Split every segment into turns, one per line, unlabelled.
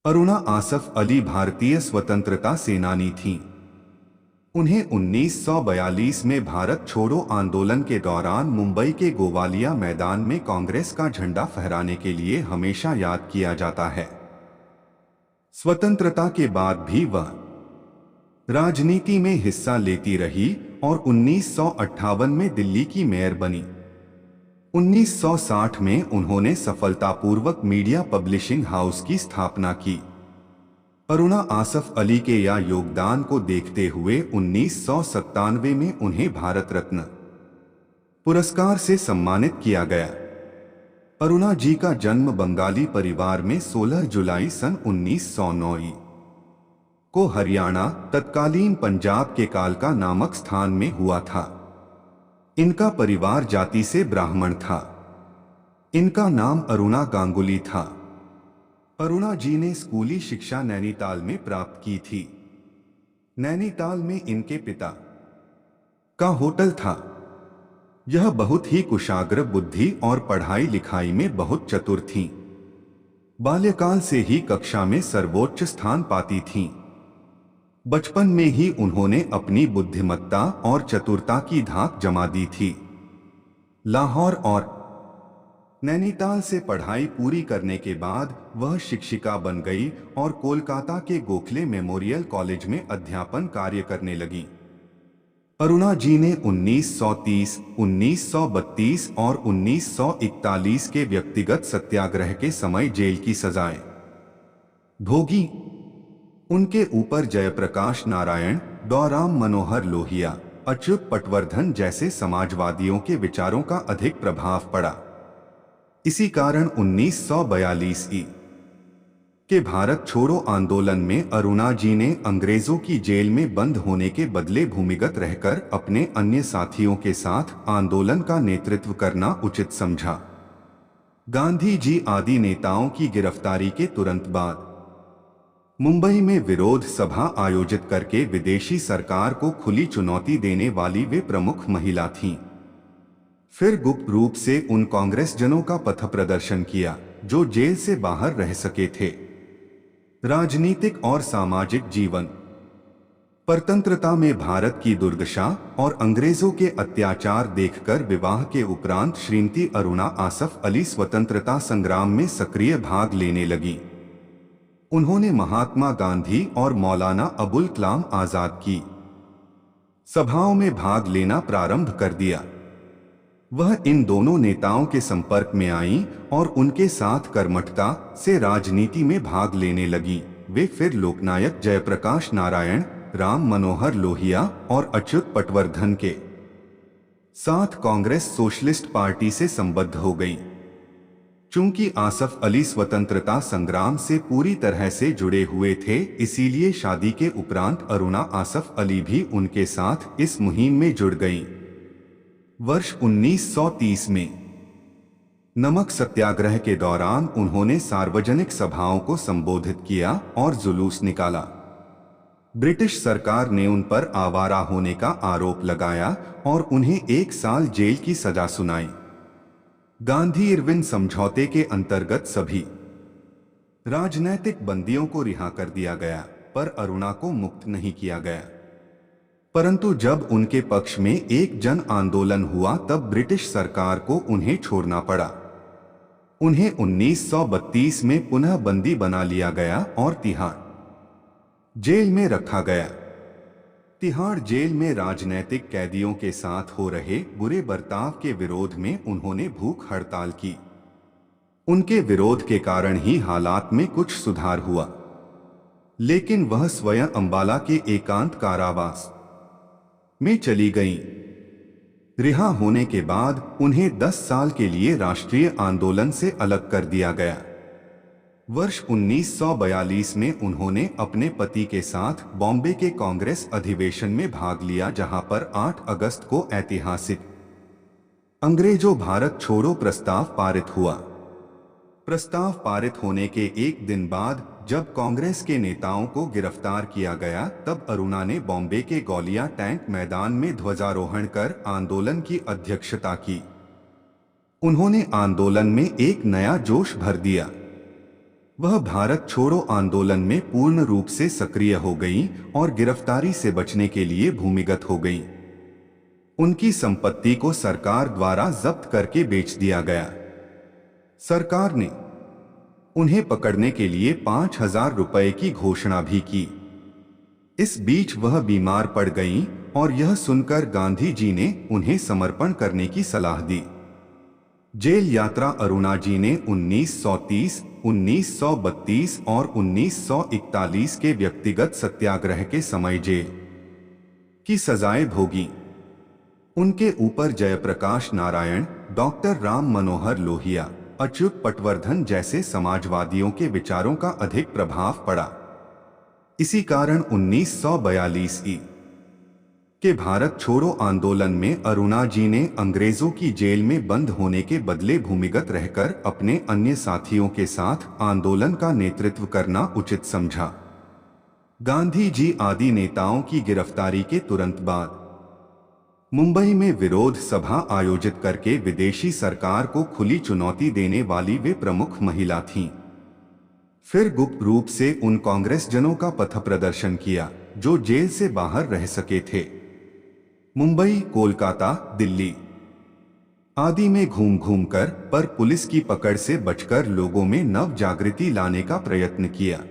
अरुणा आसफ अली भारतीय स्वतंत्रता सेनानी थीं। उन्हें 1942 में भारत छोड़ो आंदोलन के दौरान मुंबई के गोवालिया मैदान में कांग्रेस का झंडा फहराने के लिए हमेशा याद किया जाता है। स्वतंत्रता के बाद भी वह राजनीति में हिस्सा लेती रही और 1958 में दिल्ली की मेयर बनी। 1960 में उन्होंने सफलतापूर्वक मीडिया पब्लिशिंग हाउस की स्थापना की। अरुणा आसफ अली के या योगदान को देखते हुए 1997 में उन्हें भारत रत्न पुरस्कार से सम्मानित किया गया। अरुणा जी का जन्म बंगाली परिवार में 16 जुलाई सन 1909 को हरियाणा तत्कालीन पंजाब के कालका नामक स्थान में हुआ था। इनका परिवार जाति से ब्राह्मण था। इनका नाम अरुणा गांगुली था। अरुणा जी ने स्कूली शिक्षा नैनीताल में प्राप्त की थी। नैनीताल में इनके पिता का होटल था। यह बहुत ही कुशाग्र बुद्धि और पढ़ाई लिखाई में बहुत चतुर थीं। बाल्यकाल से ही कक्षा में सर्वोच्च स्थान पाती थीं। बचपन में ही उन्होंने अपनी बुद्धिमत्ता और चतुरता की धाक जमा दी थी। लाहौर और नैनीताल से पढ़ाई पूरी करने के बाद वह शिक्षिका बन गई और कोलकाता के गोखले मेमोरियल कॉलेज में अध्यापन कार्य करने लगी। अरुणा जी ने 1930, 1932 और 1941 के व्यक्तिगत सत्याग्रह के समय जेल की सजाएं भोगी। उनके ऊपर जयप्रकाश नारायण, राम मनोहर लोहिया, अच्युत पटवर्धन जैसे समाजवादियों के विचारों का अधिक प्रभाव पड़ा। इसी कारण 1942 के भारत छोड़ो आंदोलन में अरुणा जी ने अंग्रेजों की जेल में बंद होने के बदले भूमिगत रहकर अपने अन्य साथियों के साथ आंदोलन का नेतृत्व करना उचित समझा। गांधी जी आदि नेताओं की गिरफ्तारी के तुरंत बाद मुंबई में विरोध सभा आयोजित करके विदेशी सरकार को खुली चुनौती देने वाली वे प्रमुख महिला थीं। फिर गुप्त रूप से उन कांग्रेस जनों का पथ प्रदर्शन किया जो जेल से बाहर रह सके थे। राजनीतिक और सामाजिक जीवन। परतंत्रता में भारत की दुर्दशा और अंग्रेजों के अत्याचार देखकर विवाह के उपरांत श्रीमती अरुणा आसफ अली स्वतंत्रता संग्राम में सक्रिय भाग लेने लगी। उन्होंने महात्मा गांधी और मौलाना अबुल कलाम आजाद की सभाओं में भाग लेना प्रारंभ कर दिया। वह इन दोनों नेताओं के संपर्क में आईं और उनके साथ कर्मठता से राजनीति में भाग लेने लगी। वे फिर लोकनायक जयप्रकाश नारायण, राम मनोहर लोहिया और अच्युत पटवर्धन के साथ कांग्रेस सोशलिस्ट पार्टी से संबद्ध हो गईं। चूंकि आसफ अली स्वतंत्रता संग्राम से पूरी तरह से जुड़े हुए थे, इसीलिए शादी के उपरांत अरुणा आसफ अली भी उनके साथ इस मुहिम में जुड़ गईं। वर्ष 1930 में नमक सत्याग्रह के दौरान उन्होंने सार्वजनिक सभाओं को संबोधित किया और जुलूस निकाला। ब्रिटिश सरकार ने उन पर आवारा होने का आरोप लगाया और उन्हें 1 साल जेल की सजा सुनाई। गांधी-इरविन समझौते के अंतर्गत सभी राजनैतिक बंदियों को रिहा कर दिया गया, पर अरुणा को मुक्त नहीं किया गया। परंतु जब उनके पक्ष में एक जन आंदोलन हुआ तब ब्रिटिश सरकार को उन्हें छोड़ना पड़ा। उन्हें 1932 में पुनः बंदी बना लिया गया और तिहाड़ जेल में रखा गया। तिहाड़ जेल में राजनैतिक कैदियों के साथ हो रहे बुरे बर्ताव के विरोध में उन्होंने भूख हड़ताल की। उनके विरोध के कारण ही हालात में कुछ सुधार हुआ, लेकिन वह स्वयं अंबाला के एकांत कारावास में चली गईं। रिहा होने के बाद उन्हें 10 साल के लिए राष्ट्रीय आंदोलन से अलग कर दिया गया। वर्ष 1942 में उन्होंने अपने पति के साथ बॉम्बे के कांग्रेस अधिवेशन में भाग लिया, जहां पर 8 अगस्त को ऐतिहासिक अंग्रेजों भारत छोड़ो प्रस्ताव पारित हुआ। प्रस्ताव पारित होने के एक दिन बाद जब कांग्रेस के नेताओं को गिरफ्तार किया गया, तब अरुणा ने बॉम्बे के गौलिया टैंक मैदान में ध्वजारोहण कर आंदोलन की अध्यक्षता की। उन्होंने आंदोलन में एक नया जोश भर दिया। वह भारत छोड़ो आंदोलन में पूर्ण रूप से सक्रिय हो गईं और गिरफ्तारी से बचने के लिए भूमिगत हो गईं। उनकी संपत्ति को सरकार द्वारा जब्त करके बेच दिया गया। सरकार ने उन्हें पकड़ने के लिए 5,000 रुपए की घोषणा भी की। इस बीच वह बीमार पड़ गईं और यह सुनकर गांधी जी ने उन्हें समर्पण करने की सलाह दी। जेल यात्रा अरुणा जी ने 1930, 1932 और 1941 के व्यक्तिगत सत्याग्रह के समय जेल की सजाएं भोगी। उनके ऊपर जयप्रकाश नारायण, डॉक्टर राम मनोहर लोहिया, अच्युत पटवर्धन जैसे समाजवादियों के विचारों का अधिक प्रभाव पड़ा। इसी कारण 1942 के भारत छोड़ो आंदोलन में अरुणा जी ने अंग्रेजों की जेल में बंद होने के बदले भूमिगत रहकर अपने अन्य साथियों के साथ आंदोलन का नेतृत्व करना उचित समझा। गांधी जी आदि नेताओं की गिरफ्तारी के तुरंत बाद मुंबई में विरोध सभा आयोजित करके विदेशी सरकार को खुली चुनौती देने वाली वे प्रमुख महिला थीं। फिर गुप्त रूप से उन कांग्रेस जनों का पथ प्रदर्शन किया जो जेल से बाहर रह सके थे। मुंबई, कोलकाता, दिल्ली आदि में घूम घूम कर पर पुलिस की पकड़ से बचकर लोगों में नव जागृति लाने का प्रयत्न किया।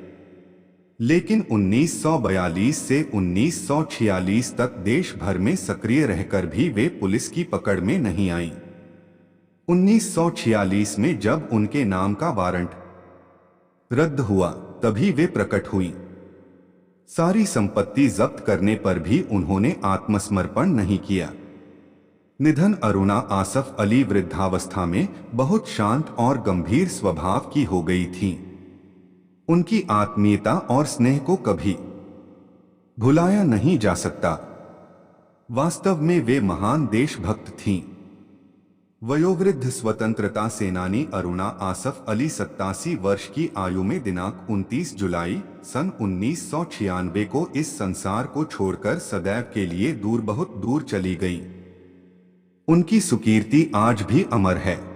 लेकिन 1942 से 1946 तक देश भर में सक्रिय रहकर भी वे पुलिस की पकड़ में नहीं आईं। 1946 में जब उनके नाम का वारंट रद्द हुआ तभी वे प्रकट हुई। सारी संपत्ति जब्त करने पर भी उन्होंने आत्मसमर्पण नहीं किया। निधन अरुणा आसफ अली वृद्धावस्था में बहुत शांत और गंभीर स्वभाव की हो गई थीं। उनकी आत्मीयता और स्नेह को कभी भुलाया नहीं जा सकता। वास्तव में वे महान देशभक्त थीं। वयोवृद्ध स्वतंत्रता सेनानी अरुणा आसफ अली 87 वर्ष की आयु में दिनांक 29 जुलाई सन 1996 को इस संसार को छोड़कर सदैव के लिए बहुत दूर चली गईं। उनकी सुकीर्ति आज भी अमर है।